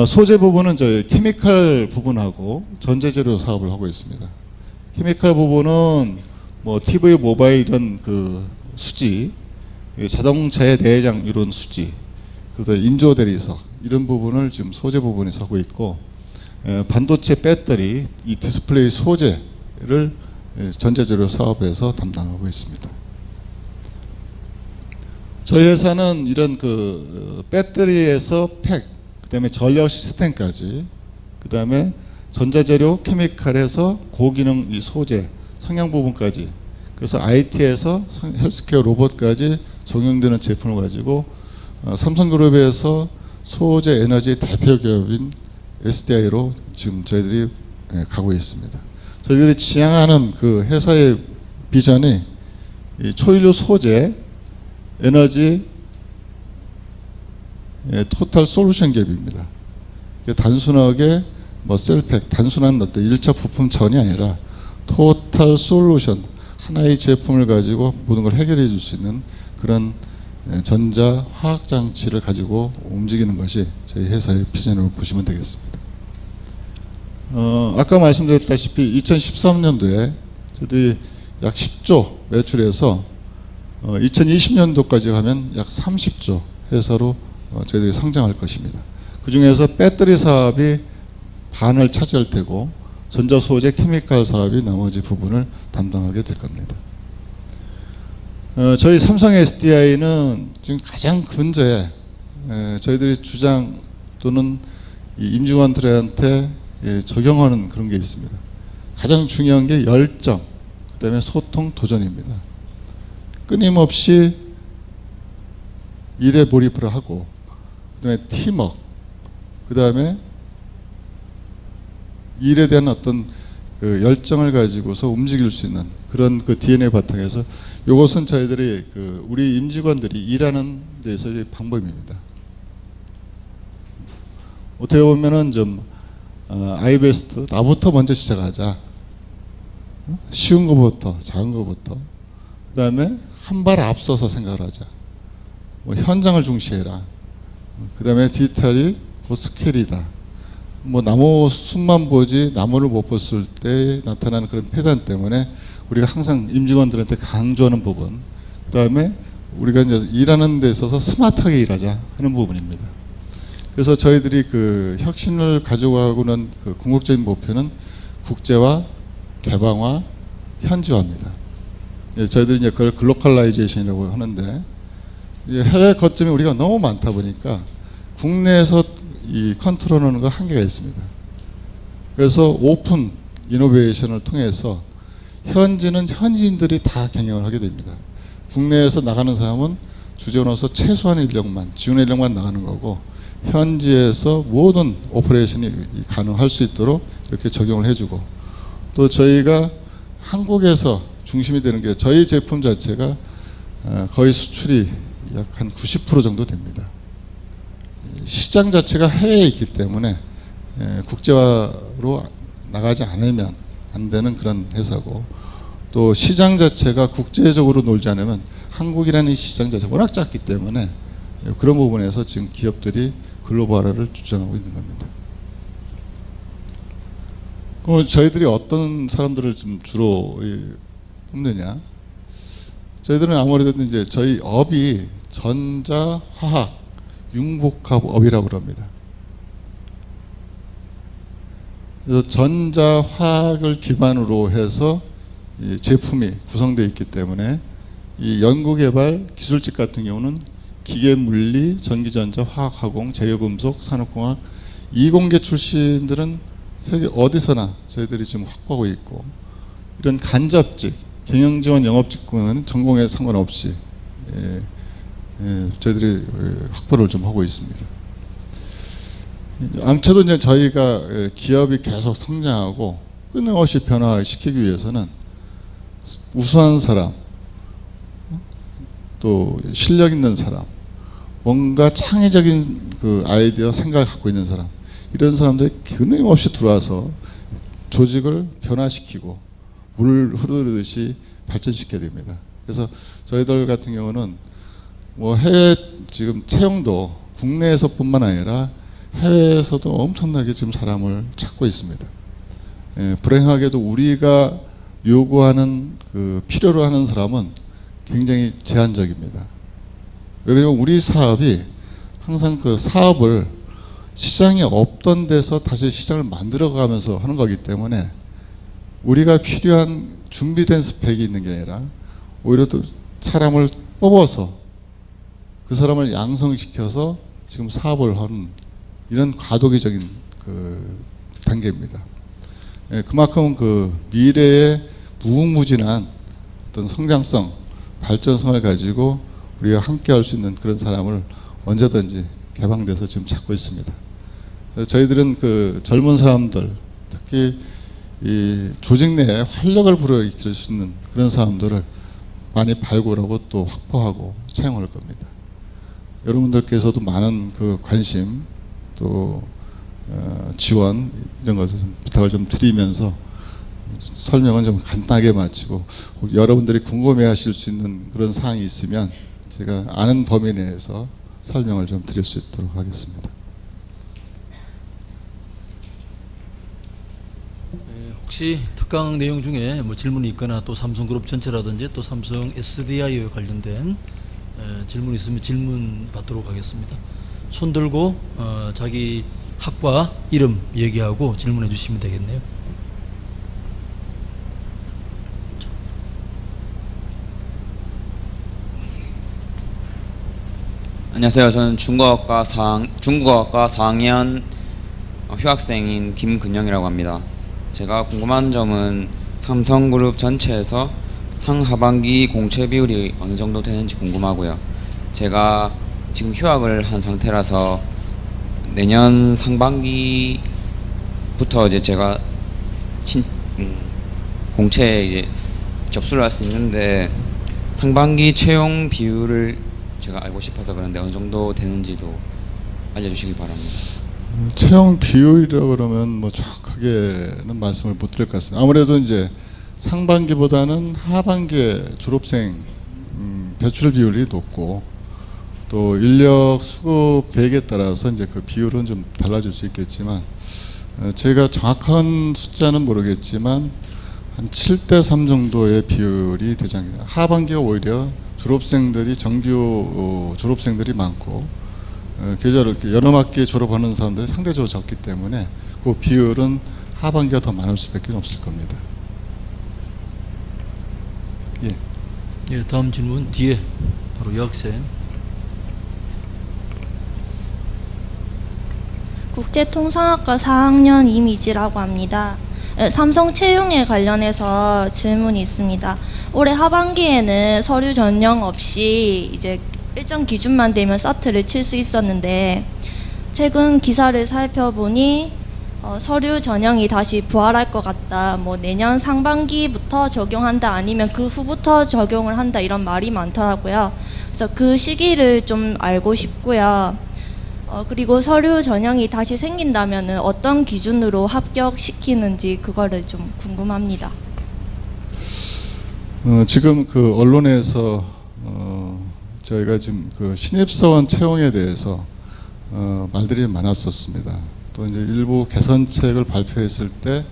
소재 부분은 저희 케미칼 부분하고 전자재료 사업을 하고 있습니다. 케미칼 부분은 뭐 TV, 모바일 이런 그 수지, 자동차의 내장 이런 수지, 그다음 인조 대리석 이런 부분을 지금 소재 부분에서 하고 있고 반도체 배터리, 이 디스플레이 소재를 전자재료 사업에서 담당하고 있습니다. 저희 회사는 이런 그 배터리에서 팩, 그다음에 전력 시스템까지, 그다음에 전자재료, 케미칼에서 고기능 이 소재, 성형 부분까지, 그래서 IT에서 헬스케어 로봇까지 적용되는 제품을 가지고 삼성그룹에서 소재 에너지 대표 기업인 SDI로 지금 저희들이 가고 있습니다. 저희들이 지향하는 그 회사의 비전이 이 초연료 소재 에너지 토탈 솔루션 기업입니다. 단순하게 뭐 셀팩, 단순한 어떤 1차 부품 차원이 아니라 토탈 솔루션, 하나의 제품을 가지고 모든 걸 해결해 줄 수 있는 그런 전자 화학 장치를 가지고 움직이는 것이 저희 회사의 비전으로 보시면 되겠습니다. 아까 말씀드렸다시피 2013년도에 저희들이 약 10조 매출해서 2020년도까지 가면 약 30조 회사로 저희들이 성장할 것입니다. 그 중에서 배터리 사업이 반을 차지할 테고 전자소재 케미칼 사업이 나머지 부분을 담당하게 될 겁니다. 저희 삼성 SDI는 지금 가장 근저에 저희들이 주장 또는 이 임직원들한테 적용하는 그런 게 있습니다. 가장 중요한 게 열정, 그 다음에 소통, 도전입니다. 끊임없이 일에 몰입을 하고, 그 다음에 팀워크, 그 다음에 일에 대한 어떤 그 열정을 가지고서 움직일 수 있는 그런 그 DNA 바탕에서 이것은 저희들이 그 우리 임직원들이 일하는 데서의 방법입니다. 어떻게 보면은 좀 아이베스트 나부터 먼저 시작하자. 쉬운 것부터, 작은 것부터. 그 다음에 한 발 앞서서 생각을 하자. 뭐 현장을 중시해라. 그 다음에 디테일이 곧 스케일이다. 뭐 나무 숲만 보지 나무를 못 봤을 때 나타나는 그런 패단 때문에 우리가 항상 임직원들한테 강조하는 부분, 그 다음에 우리가 이제 일하는 데 있어서 스마트하게 일하자 하는 부분입니다. 그래서 저희들이 그 혁신을 가져가고는 그 궁극적인 목표는 국제화, 개방화, 현지화입니다. 저희들이 이제 그걸 글로컬라이제이션이라고 하는데, 해외 거점이 우리가 너무 많다 보니까 국내에서 이 컨트롤하는 거 한계가 있습니다. 그래서 오픈 이노베이션을 통해서 현지는 현지인들이 다 경영을 하게 됩니다. 국내에서 나가는 사람은 주재원으로서 최소한의 인력만, 지원 인력만 나가는 거고, 현지에서 모든 오퍼레이션이 가능할 수 있도록 이렇게 적용을 해주고, 또 저희가 한국에서 중심이 되는 게 저희 제품 자체가 거의 수출이 약 한 90% 정도 됩니다. 시장 자체가 해외에 있기 때문에 국제화로 나가지 않으면 안 되는 그런 회사고, 또 시장 자체가 국제적으로 놀지 않으면 한국이라는 시장 자체가 워낙 작기 때문에 그런 부분에서 지금 기업들이 글로벌화를 주장하고 있는 겁니다. 그럼 저희들이 어떤 사람들을 좀 주로 뽑느냐? 저희들은 아무래도 이제 저희 업이 전자, 화학, 융복합 업이라고 합니다. 그래서 전자, 화학을 기반으로 해서 이 제품이 구성되어 있기 때문에 이 연구개발 기술직 같은 경우는 기계물리, 전기전자, 화학화공, 재료금속, 산업공학, 이공계 출신들은 세계 어디서나 저희들이 지금 확보하고 있고, 이런 간접직, 경영지원 영업직군은 전공에 상관없이 저희들이 확보를 좀 하고 있습니다. 아무쪼록 이제 저희가 기업이 계속 성장하고 끊임없이 변화시키기 위해서는 우수한 사람, 또 실력 있는 사람, 뭔가 창의적인 그 아이디어 생각을 갖고 있는 사람, 이런 사람들이 끊임없이 들어와서 조직을 변화시키고 물 흐르듯이 발전시켜야 됩니다. 그래서 저희들 같은 경우는 뭐 해외 지금 채용도 국내에서뿐만 아니라 해외에서도 엄청나게 지금 사람을 찾고 있습니다. 불행하게도 우리가 요구하는 그 필요로 하는 사람은 굉장히 제한적입니다. 왜냐하면 우리 사업이 항상 그 사업을 시장이 없던 데서 다시 시장을 만들어가면서 하는 거기 때문에 우리가 필요한 준비된 스펙이 있는 게 아니라 오히려 또 사람을 뽑아서 그 사람을 양성시켜서 지금 사업을 하는 이런 과도기적인 그 단계입니다. 그만큼 그 미래의 무궁무진한 어떤 성장성, 발전성을 가지고 우리가 함께 할 수 있는 그런 사람을 언제든지 개방돼서 지금 찾고 있습니다. 저희들은 그 젊은 사람들, 특히 이 조직 내에 활력을 불어일으킬 수 있는 그런 사람들을 많이 발굴하고 또 확보하고 채용할 겁니다. 여러분들께서도 많은 그 관심, 또 지원 이런 것을 좀 부탁을 좀 드리면서 설명은 좀 간단하게 마치고 여러분들이 궁금해하실 수 있는 그런 사항이 있으면 제가 아는 범위 내에서 설명을 좀 드릴 수 있도록 하겠습니다. 혹시 특강 내용 중에 뭐 질문이 있거나 또 삼성그룹 전체라든지 또 삼성 SDI와 관련된 질문이 있으면 질문 받도록 하겠습니다. 손 들고 자기 학과 이름 얘기하고 질문해 주시면 되겠네요. 안녕하세요. 저는 중국어학과 4학년 휴학생인 김근영이라고 합니다. 제가 궁금한 점은 삼성그룹 전체에서 상하반기 공채 비율이 어느 정도 되는지 궁금하고요. 제가 지금 휴학을 한 상태라서 내년 상반기부터 이제 제가 공채에 이제 접수를 할 수 있는데 상반기 채용 비율을 제가 알고 싶어서 그런데 어느 정도 되는지도 알려주시기 바랍니다. 채용 비율이라 그러면 뭐 정확하게는 말씀을 못 드릴 것 같습니다. 아무래도 이제 상반기보다는 하반기에 졸업생 배출 비율이 높고 또 인력 수급 계획에 따라서 이제 그 비율은 좀 달라질 수 있겠지만 제가 정확한 숫자는 모르겠지만 한 7대3 정도의 비율이 되지 않겠나. 하반기가 오히려 졸업생들이 정규 졸업생들이 많고 계절을 여름 학기에 졸업하는 사람들이 상대적으로 적기 때문에 그 비율은 하반기가 더 많을 수밖에 없을 겁니다. 예. 예, 다음 질문 뒤에 바로 여학생. 국제통상학과 4학년 이미지라고 합니다. 삼성 채용에 관련해서 질문이 있습니다. 올해 하반기에는 서류 전형 없이 이제 일정 기준만 되면 사트를 칠 수 있었는데 최근 기사를 살펴보니 서류 전형이 다시 부활할 것 같다. 뭐 내년 상반기부터 적용한다 아니면 그 후부터 적용을 한다 이런 말이 많더라고요. 그래서 그 시기를 좀 알고 싶고요. 그리고 서류 전형이 다시 생긴다면은 어떤 기준으로 합격시키는지 그거를 좀 궁금합니다. 지금 그 언론에서 저희가 지금 그 신입사원 채용에 대해서 말들이 많았었습니다. 또 이제 일부 개선책을 발표했을 때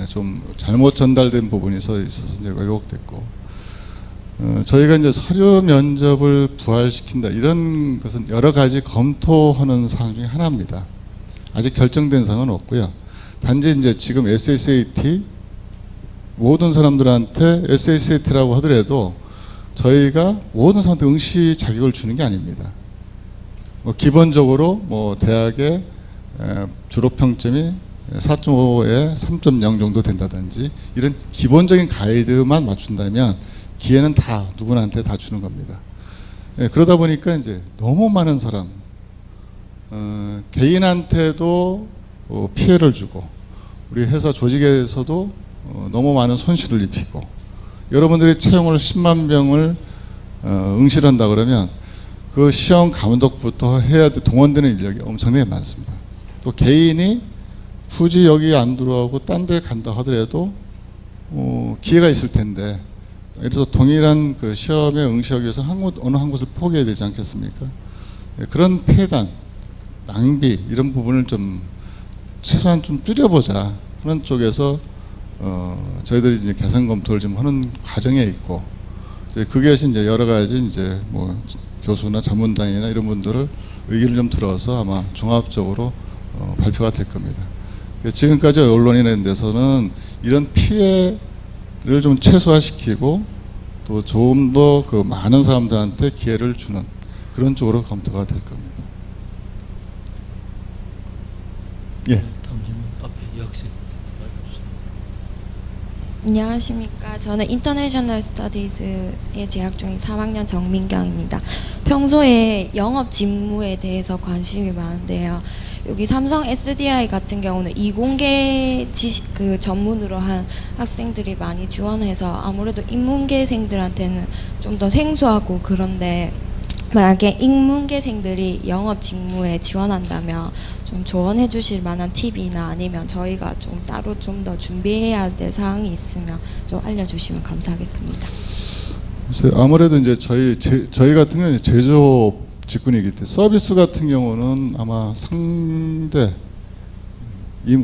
좀 잘못 전달된 부분이 있어서 이제 왜곡됐고 저희가 이제 서류 면접을 부활시킨다 이런 것은 여러 가지 검토하는 사항 중에 하나입니다. 아직 결정된 사항은 없고요. 단지 이제 지금 SSAT 모든 사람들한테 SSAT라고 하더라도 저희가 모든 사람한테 응시 자격을 주는 게 아닙니다. 뭐 기본적으로 뭐 대학의 졸업 평점이 4.5에 3.0 정도 된다든지 이런 기본적인 가이드만 맞춘다면 기회는 다 누구한테 다 주는 겁니다. 그러다 보니까 이제 너무 많은 사람 개인한테도 피해를 주고 우리 회사 조직에서도 너무 많은 손실을 입히고 여러분들이 채용을 10만 명을 응시를 한다 그러면 그 시험 감독부터 해야 동원되는 인력이 엄청나게 많습니다. 또 개인이 굳이 여기 안 들어가고 딴 데 간다 하더라도 기회가 있을 텐데 예를 들어서 동일한 그 시험에 응시하기 위해서는 어느 한 곳을 포기해야 되지 않겠습니까? 그런 폐단, 낭비 이런 부분을 좀 최소한 좀 줄여보자 하는 쪽에서 저희들이 이제 개선 검토를 좀 하는 과정에 있고 그것이 이제 여러 가지 이제 뭐 교수나 자문단이나 이런 분들을 의견을 좀 들어서 아마 종합적으로 발표가 될 겁니다. 지금까지 언론이 낸 데서는 이런 피해를 좀 최소화시키고 또 좀 더 그 많은 사람들한테 기회를 주는 그런 쪽으로 검토가 될 겁니다. 예. 다음 질문 앞에 여학생. 안녕하십니까. 저는 인터내셔널 스터디즈에 재학 중인 3학년 정민경입니다. 평소에 영업 직무에 대해서 관심이 많은데요. 여기 삼성 SDI 같은 경우는 이공계 지식 그 전문으로 한 학생들이 많이 지원해서 아무래도 인문계생들한테는 좀 더 생소하고 그런데 만약에 인문계생들이 영업 직무에 지원한다면 좀 조언해 주실 만한 팁이나 아니면 저희가 좀 따로 좀 더 준비해야 될 사항이 있으면 좀 알려주시면 감사하겠습니다. 아무래도 이제 저희 같은 경우는 제조업 직군이기 때문에 서비스 같은 경우는 아마 상대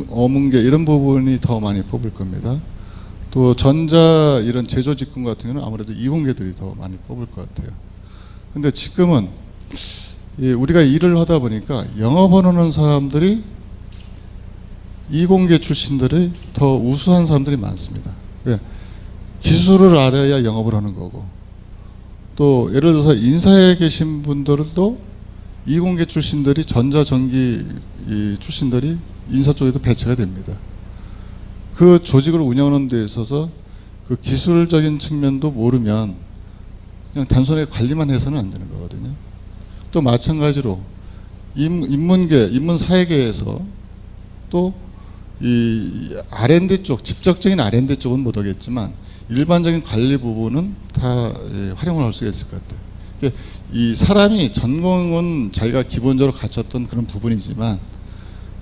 어문계 이런 부분이 더 많이 뽑을 겁니다. 또 전자 이런 제조 직군 같은 경우는 아무래도 이공계들이 더 많이 뽑을 것 같아요. 근데 지금은 우리가 일을 하다 보니까 영업을 하는 사람들이 이공계 출신들이 더 우수한 사람들이 많습니다. 왜? 기술을 알아야 영업을 하는 거고, 또 예를 들어서 인사에 계신 분들도 이공계 출신들이 전자전기 출신들이 인사 쪽에도 배치가 됩니다. 그 조직을 운영하는 데 있어서 그 기술적인 측면도 모르면 그냥 단순하게 관리만 해서는 안 되는 거거든요. 또 마찬가지로 인문계, 인문사회계에서 또 이 R&D 쪽, 직접적인 R&D 쪽은 못 하겠지만 일반적인 관리 부분은 다 활용을 할 수가 있을 것 같아요. 이 사람이 전공은 자기가 기본적으로 갖췄던 그런 부분이지만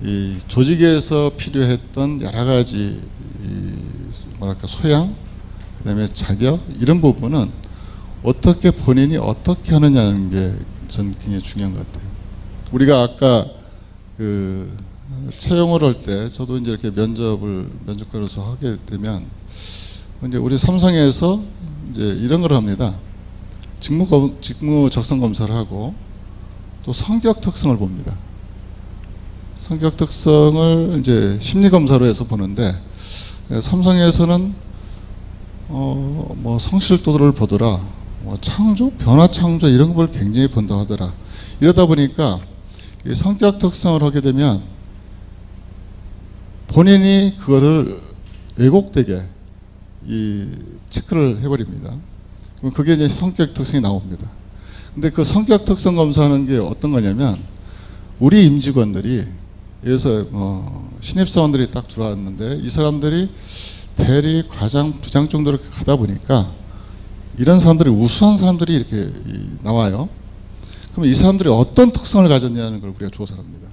이 조직에서 필요했던 여러 가지 뭐랄까 소양, 그다음에 자격 이런 부분은 어떻게 본인이 어떻게 하느냐는 게 전 굉장히 중요한 것 같아요. 우리가 아까 그 채용을 할 때 저도 이제 이렇게 면접관으로서 하게 되면 이제 우리 삼성에서 이제 이런 걸 합니다. 직무 적성 검사를 하고 또 성격 특성을 봅니다. 성격 특성을 이제 심리 검사로 해서 보는데 삼성에서는 뭐 성실도를 보더라, 뭐 창조, 변화 창조 이런 걸 굉장히 본다 하더라. 이러다 보니까 이 성격 특성을 하게 되면 본인이 그거를 왜곡되게 이 체크를 해버립니다. 그럼 그게 이제 성격 특성이 나옵니다. 근데 그 성격 특성 검사하는 게 어떤 거냐면 우리 임직원들이 여기서 신입사원들이 딱 들어왔는데 이 사람들이 대리, 과장, 부장 정도로 가다 보니까 이런 사람들이 우수한 사람들이 이렇게 나와요. 그럼 이 사람들이 어떤 특성을 가졌냐는 걸 우리가 조사를 합니다.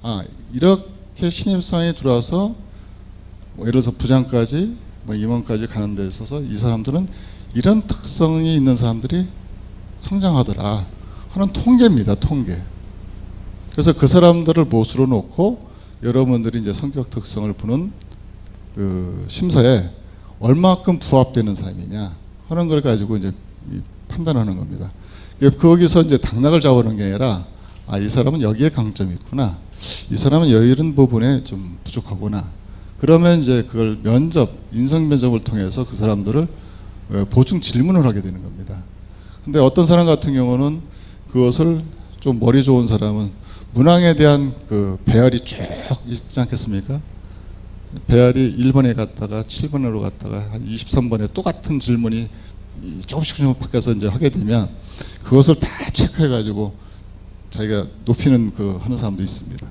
아, 이렇게 신입사원이 들어와서 뭐 예를 들어서 부장까지 뭐 임원까지 가는 데 있어서 이 사람들은 이런 특성이 있는 사람들이 성장하더라 하는 통계입니다. 통계. 그래서 그 사람들을 모수로 놓고 여러분들이 이제 성격 특성을 보는 그 심사에 얼마큼 부합되는 사람이냐 하는 걸 가지고 이제 판단하는 겁니다. 거기서 이제 당락을 잡아오는 게 아니라 아, 이 사람은 여기에 강점이 있구나. 이 사람은 이런 부분에 좀 부족하구나. 그러면 이제 그걸 인성 면접을 통해서 그 사람들을 보충 질문을 하게 되는 겁니다. 근데 어떤 사람 같은 경우는 그것을 좀 머리 좋은 사람은 문항에 대한 그 배열이 쭉 있지 않겠습니까? 배열이 1번에 갔다가 7번으로 갔다가 한 23번에 똑같은 질문이 조금씩 바뀌어서 이제 하게 되면 그것을 다 체크해 가지고 자기가 높이는 하는 사람도 있습니다.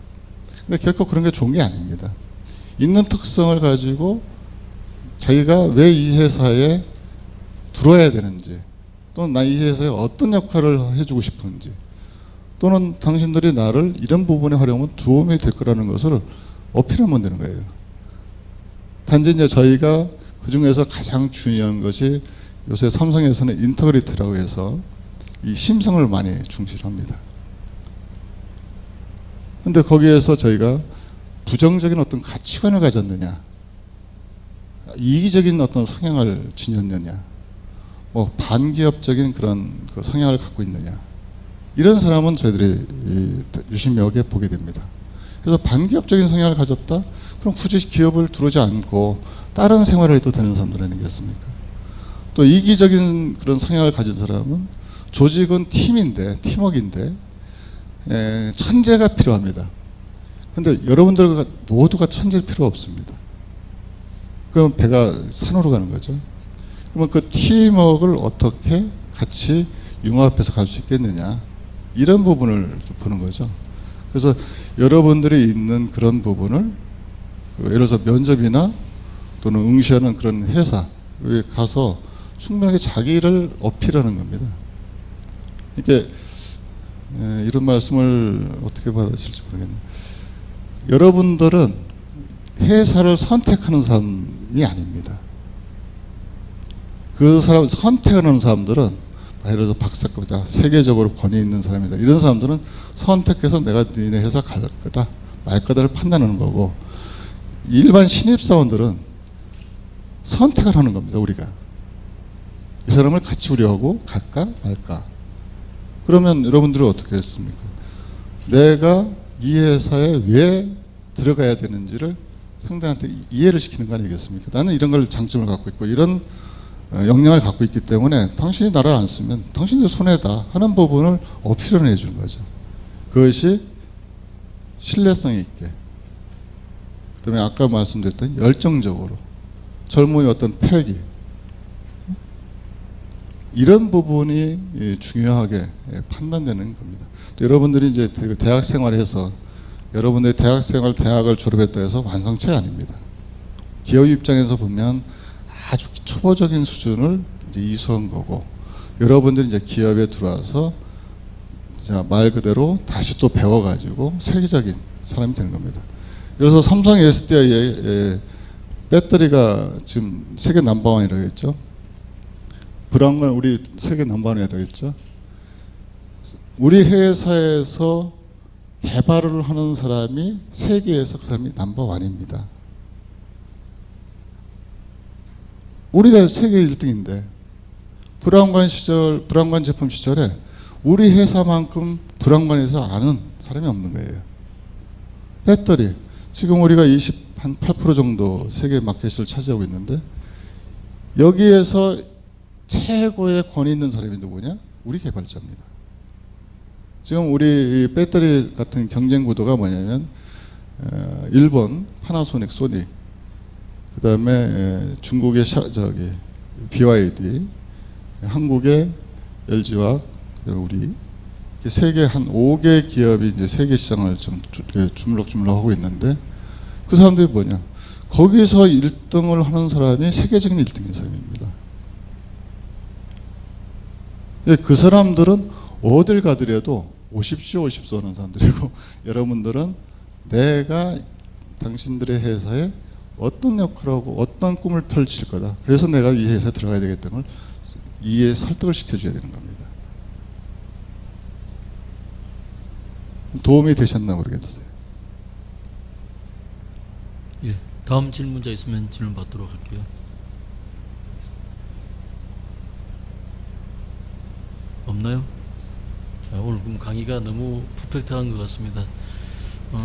근데 결코 그런 게 좋은 게 아닙니다. 있는 특성을 가지고 자기가 왜 이 회사에 들어야 되는지, 또는 나 이 회사에 어떤 역할을 해주고 싶은지, 또는 당신들이 나를 이런 부분에 활용하면 도움이 될 거라는 것을 어필하면 되는 거예요. 단지 이제 저희가 그 중에서 가장 중요한 것이 요새 삼성에서는 인터그리티라고 해서 이 심성을 많이 중시합니다. 근데 거기에서 저희가 부정적인 어떤 가치관을 가졌느냐, 이기적인 어떤 성향을 지녔느냐, 뭐 반기업적인 그런 그 성향을 갖고 있느냐, 이런 사람은 저희들이 유심하게 보게 됩니다. 그래서 반기업적인 성향을 가졌다? 그럼 굳이 기업을 들어오지 않고 다른 생활을 해도 되는 사람들 아니겠습니까? 또 이기적인 그런 성향을 가진 사람은 조직은 팀인데, 팀워크인데 천재가 필요합니다. 근데 여러분들 모두가 천재일 필요가 없습니다. 그럼 배가 산으로 가는 거죠. 그러면 그 팀워크를 어떻게 같이 융합해서 갈 수 있겠느냐, 이런 부분을 좀 보는 거죠. 그래서 여러분들이 있는 그런 부분을 예를 들어서 면접이나 또는 응시하는 그런 회사에 가서 충분하게 자기를 어필하는 겁니다. 이렇게 이런 말씀을 어떻게 받아들일지 모르겠네요. 여러분들은 회사를 선택하는 사람이 아닙니다. 그 사람 선택하는 사람들은 예를 들어서 박사급이다, 세계적으로 권위 있는 사람이다, 이런 사람들은 선택해서 내가 니네 회사 갈 거다 말 거다를 판단하는 거고, 일반 신입사원들은 선택을 하는 겁니다. 우리가 이 사람을 같이 우리하고 갈까 말까. 그러면 여러분들은 어떻게 했습니까? 내가 이 회사에 왜 들어가야 되는지를 상대한테 이해를 시키는 거 아니겠습니까? 나는 이런 걸 장점을 갖고 있고 이런 역량을 갖고 있기 때문에 당신이 나를 안 쓰면 당신들 손해다 하는 부분을 어필을 해주는 거죠. 그것이 신뢰성 있게, 그 다음에 아까 말씀드렸던 열정적으로, 젊은이 어떤 패기, 이런 부분이 중요하게 판단되는 겁니다. 또 여러분들이 이제 대학 생활에서 여러분들의 대학 생활, 대학을 졸업했다 해서 완성체가 아닙니다. 기업 입장에서 보면 아주 초보적인 수준을 이제 이수한 거고, 여러분들이 이제 기업에 들어와서 말 그대로 다시 또 배워가지고 세계적인 사람이 되는 겁니다. 그래서 삼성 SDI의 배터리가 지금 세계 넘버원이라고 했죠. 브라운관 우리 세계 넘버원이라고 했죠. 우리 회사에서 개발을 하는 사람이 세계에서 그 사람이 넘버원입니다. 우리가 세계 1등인데 브라운관 제품 시절에 우리 회사만큼 브라운관에서 아는 사람이 없는 거예요. 배터리 지금 우리가 28% 정도 세계 마켓을 차지하고 있는데, 여기에서 최고의 권위 있는 사람이 누구냐? 우리 개발자입니다. 지금 우리 배터리 같은 경쟁 구도가 뭐냐면 일본 파나소닉, 소니, 그 다음에 중국의 BYD, 한국의 LG화학, 우리 세계 한 5개 기업이 이제 세계 시장을 좀 주물럭주물럭 하고 있는데, 그 사람들이 뭐냐? 거기서 1등을 하는 사람이 세계적인 1등인 사람입니다. 그 사람들은 어딜 가더라도 오십시오 하는 사람들이고, 여러분들은 내가 당신들의 회사에 어떤 역할을 하고 어떤 꿈을 펼칠 거다, 그래서 내가 이 회사에 들어가야 되겠다는 걸 이해 설득을 시켜줘야 되는 겁니다. 도움이 되셨나 모르겠어요. 예, 다음 질문자 있으면 질문 받도록 할게요. 없나요? 오늘 강의가 너무 퍼펙트한 것 같습니다.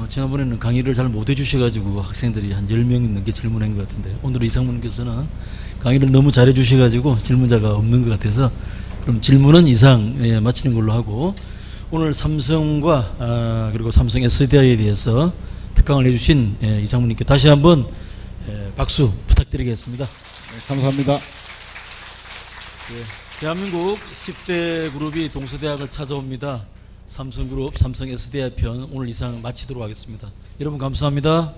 지난번에는 강의를 잘 못 해주셔가지고 학생들이 한 10명 넘게 질문한 것 같은데, 오늘 이상문께서는 강의를 너무 잘 해주셔가지고 질문자가 없는 것 같아서, 그럼 질문은 이상 마치는 걸로 하고, 오늘 삼성과 그리고 삼성 SDI에 대해서 특강을 해주신 이상문님께 다시 한번 박수 부탁드리겠습니다. 네, 감사합니다. 대한민국 10대 그룹이 동서대학을 찾아옵니다. 삼성그룹 삼성 SDI 편 오늘 이상 마치도록 하겠습니다. 여러분 감사합니다.